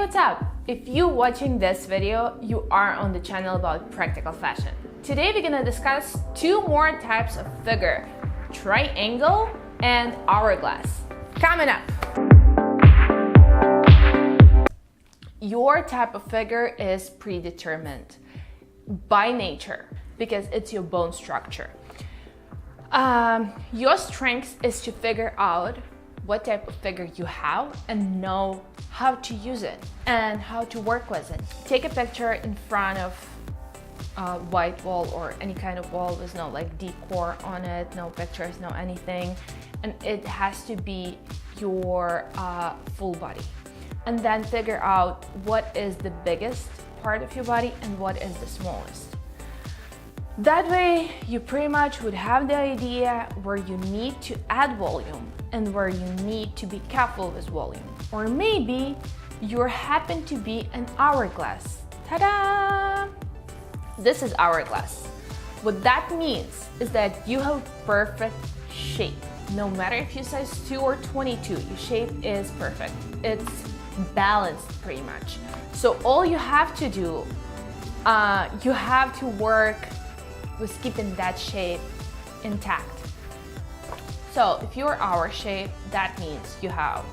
what's up? If you're watching this video, you are on the channel about practical fashion. Today we're gonna discuss two more types of figure, triangle and hourglass. Coming up! Your type of figure is predetermined by nature because it's your bone structure. Your strength is to figure out what type of figure you have and know how to use it and how to work with it. Take a picture in front of a white wall or any kind of wall with no like decor on it, no pictures, no anything, and it has to be your full body. And then figure out what is the biggest part of your body and what is the smallest. That way, you pretty much would have the idea where you need to add volume and where you need to be careful with volume. Or maybe you happen to be an hourglass. Ta-da! This is hourglass. What that means is that you have perfect shape. No matter if you size 2 or 22, your shape is perfect. It's balanced pretty much. So all you have to do, you have to work with keeping that shape intact. So if you're our shape, that means you have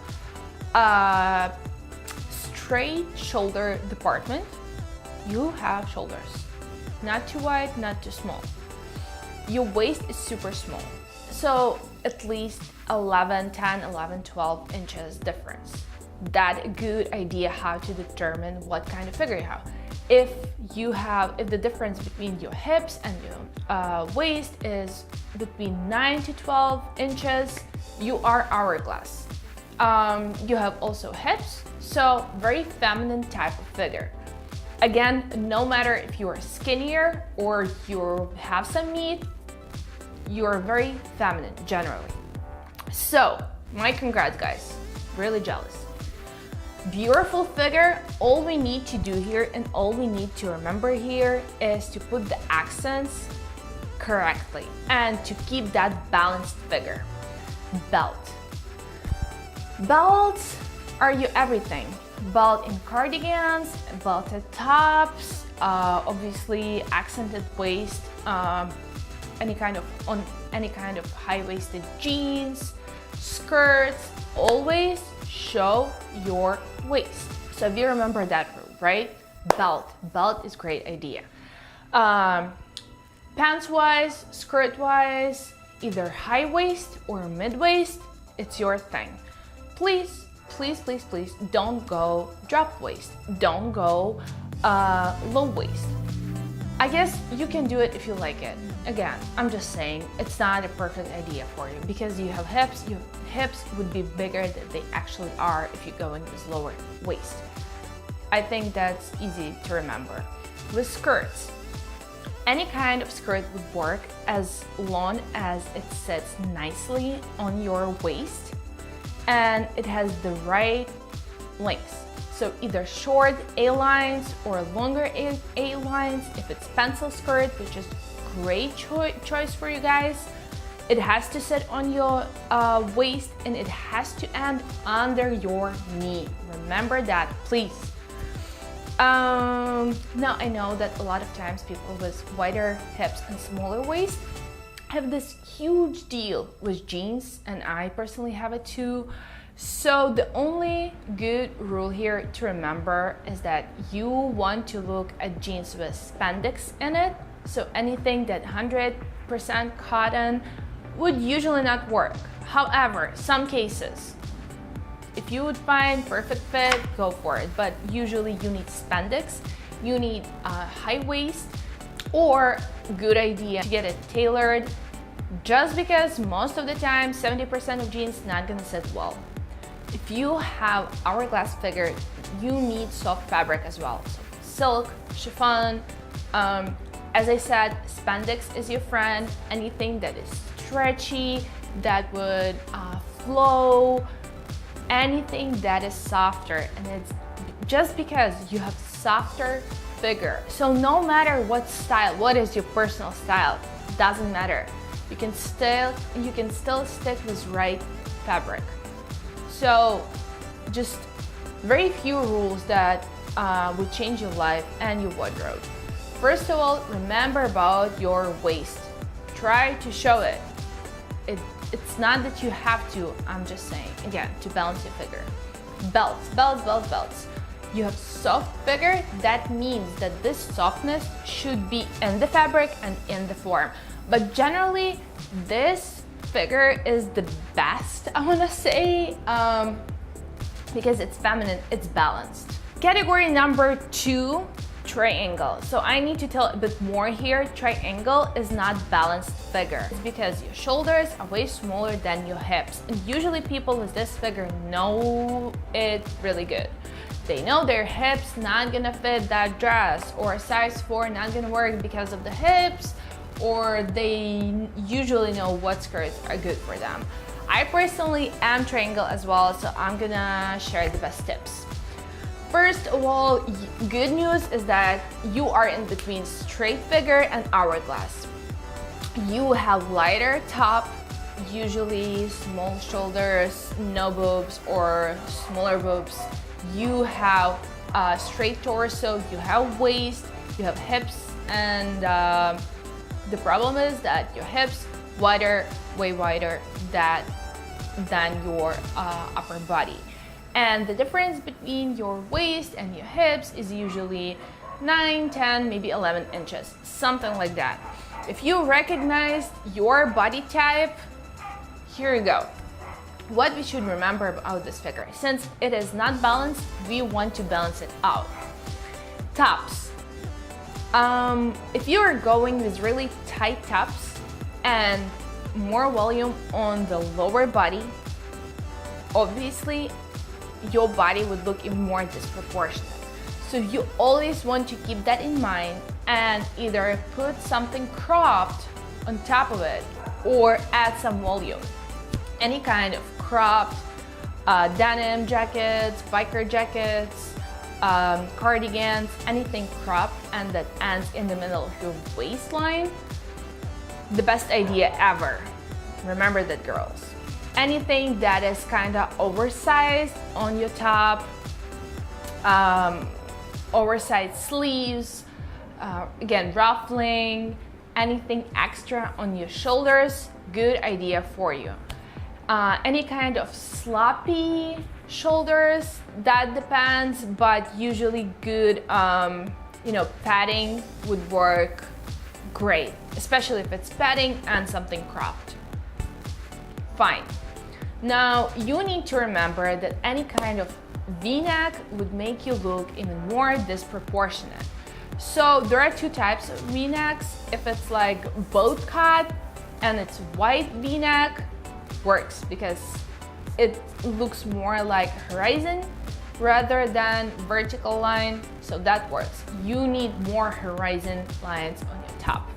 a straight shoulder department. You have shoulders, not too wide, not too small. Your waist is super small. So at least 10, 11, 12 inches difference. That's a good idea how to determine what kind of figure you have. If the difference between your hips and your waist is between 9 to 12 inches, you are hourglass. You have also hips, so very feminine type of figure. Again, no matter if you are skinnier or you have some meat, you're very feminine generally. So, my congrats guys, really jealous. Beautiful figure. All we need to do here and all we need to remember here is to put the accents correctly and to keep that balanced figure. Belt. Belts are your everything. Belt in cardigans, belted tops, obviously accented waist, any kind of high-waisted jeans, skirts. Always show your waist. So if you remember that rule, right? Belt is great idea. Pants wise, skirt wise, either high waist or mid waist, it's your thing. Please, please, please, please don't go drop waist. Don't go low waist. I guess you can do it if you like it. Again, I'm just saying it's not a perfect idea for you because you have hips. Your hips would be bigger than they actually are if you're going with lower waist. I think that's easy to remember. With skirts, any kind of skirt would work as long as it sits nicely on your waist and it has the right length. So either short A-lines or longer A-lines. If it's pencil skirt, which is great choice for you guys, it has to sit on your waist and it has to end under your knee. Remember that, please. Now I know that a lot of times people with wider hips and smaller waist have this huge deal with jeans, and I personally have it too. So the only good rule here to remember is that you want to look at jeans with spandex in it. So anything that 100% cotton would usually not work. However, some cases, if you would find perfect fit, go for it. But usually you need spandex, you need a high waist, or good idea to get it tailored, just because most of the time 70% of jeans not gonna sit well. If you have hourglass figure, you need soft fabric as well. So silk, chiffon, as I said, spandex is your friend. Anything that is stretchy, that would flow, anything that is softer. And it's just because you have softer figure. So no matter what style, what is your personal style, doesn't matter. You can still stick with right fabric. So just Very few rules that would change your life and your wardrobe. First of all, remember about your waist. Try to show it. It's not that you have to, I'm just saying, again, to balance your figure. Belts, belts, belts, belts. You have soft figure, that means that this softness should be in the fabric and in the form. But generally, this figure is the best, I wanna say, because it's feminine, it's balanced. Category number 2, triangle. So I need to tell a bit more here. Triangle is not balanced figure. It's because your shoulders are way smaller than your hips. And usually people with this figure know it really good. They know their hips not gonna fit that dress, or size 4 not gonna work because of the hips, or they usually know what skirts are good for them. I personally am triangle as well, so I'm gonna share the best tips. First of all, good news is that you are in between straight figure and hourglass. You have lighter top, usually small shoulders, no boobs or smaller boobs. You have a straight torso, you have waist, you have hips, and the problem is that your hips wider, way wider than your upper body. And the difference between your waist and your hips is usually 9, 10, maybe 11 inches, something like that. If you recognize your body type, here you go. What we should remember about this figure, since it is not balanced, we want to balance it out. Tops. If you are going with really tight tops and more volume on the lower body, obviously your body would look even more disproportionate. So you always want to keep that in mind and either put something cropped on top of it or add some volume. Any kind of cropped denim jackets, biker jackets, cardigans, anything cropped and that ends in the middle of your waistline, the best idea ever. Remember that, girls. Anything that is kind of oversized on your top, oversized sleeves, again, ruffling, anything extra on your shoulders, good idea for you. Any kind of sloppy shoulders, that depends, but usually good, padding would work great, especially if it's padding and something cropped. Fine. Now, you need to remember that any kind of V-neck would make you look even more disproportionate. So there are 2 types of V-necks. If it's like boat cut and it's white V-neck, works because it looks more like horizon rather than vertical line, so that works. You need more horizon lines on your top.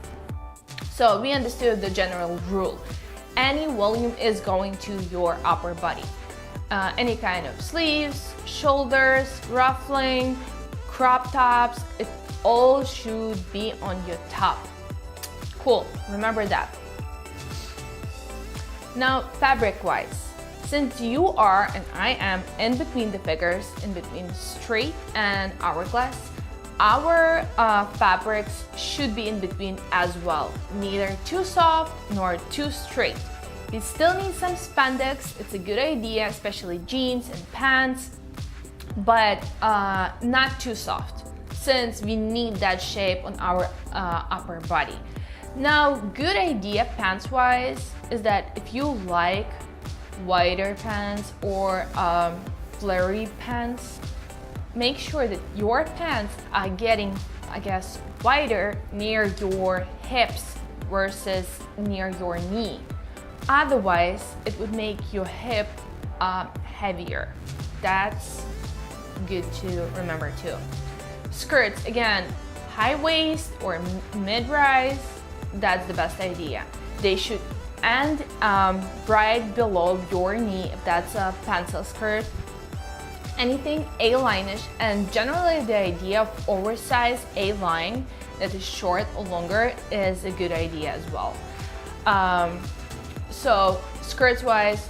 So we understood the general rule. Any volume is going to your upper body. Any kind of sleeves, shoulders, ruffling, crop tops, it all should be on your top. Cool, remember that. Now, fabric-wise, since you are and I am in between the figures, in between straight and hourglass, our fabrics should be in between as well, neither too soft nor too straight. We still need some spandex, it's a good idea, especially jeans and pants, but not too soft, since we need that shape on our upper body. Now, good idea pants-wise is that if you like wider pants or flary pants, make sure that your pants are getting, wider near your hips versus near your knee. Otherwise, it would make your hip heavier. That's good to remember too. Skirts, again, high waist or mid-rise, that's the best idea. They should end right below your knee if that's a pencil skirt. Anything A-line-ish, and generally the idea of oversized A-line that is short or longer is a good idea as well. So skirts wise,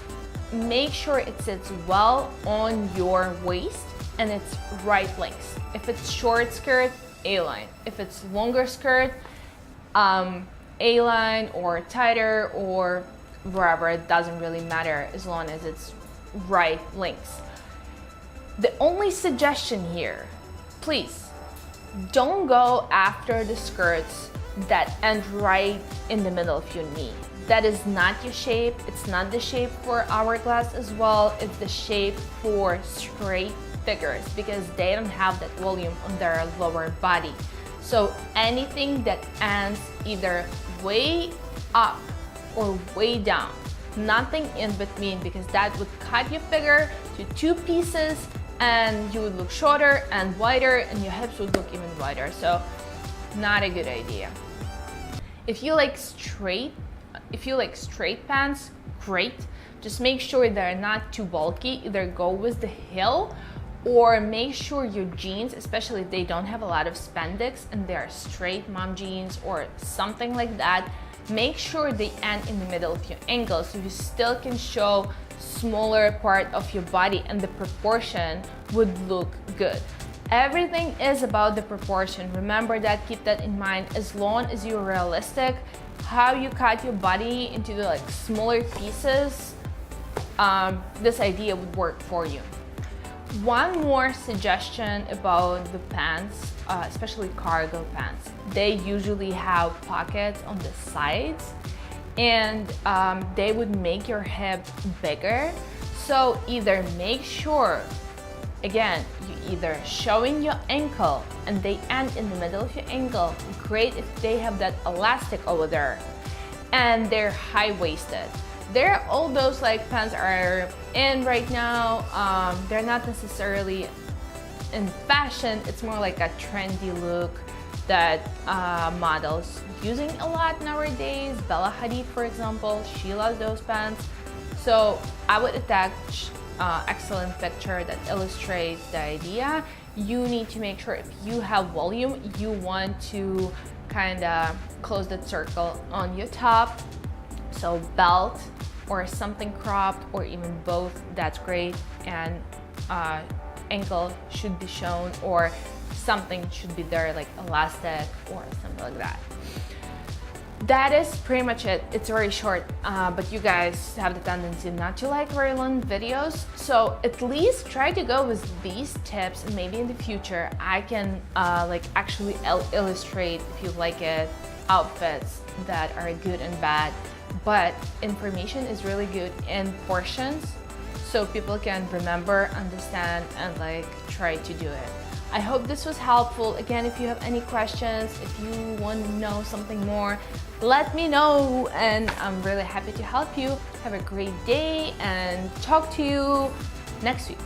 make sure it sits well on your waist and it's right length. If it's short skirt, A-line. If it's longer skirt, A-line or tighter or wherever, it doesn't really matter as long as it's right length. The only suggestion here, please don't go after the skirts that end right in the middle of your knee. That is not your shape. It's not the shape for Hourglass as well. It's the shape for straight figures because they don't have that volume on their lower body. So anything that ends either way up or way down, nothing in between, because that would cut your figure to two pieces and you would look shorter and wider and your hips would look even wider. So not a good idea. If you like straight pants, great. Just make sure they're not too bulky. Either go with the heel or make sure your jeans, especially if they don't have a lot of spandex and they're straight mom jeans or something like that, make sure they end in the middle of your ankle so you still can show smaller part of your body and the proportion would look good. Everything is about the proportion. Remember that, keep that in mind. As long as you're realistic, how you cut your body into the like smaller pieces, this idea would work for you. One more suggestion about the pants, especially cargo pants. They usually have pockets on the sides and they would make your hip bigger. So either make sure, again, you either showing your ankle and they end in the middle of your ankle. Great if they have that elastic over there and they're high-waisted. All those like pants are in right now. They're not necessarily in fashion. It's more like a trendy look that models using a lot nowadays. Bella Hadid, for example, she loves those pants. So I would attach excellent picture that illustrates the idea. You need to make sure if you have volume, you want to kind of close that circle on your top. So belt or something cropped or even both, that's great. And ankle should be shown or something should be there like elastic or something like that. That is pretty much it. It's very short, but you guys have the tendency not to like very long videos. So at least try to go with these tips and maybe in the future I can like actually illustrate, if you like it, outfits that are good and bad. But information is really good in portions so people can remember, understand, and like try to do it. I hope this was helpful. Again, if you have any questions, if you want to know something more, let me know and I'm really happy to help you. Have a great day and talk to you next week.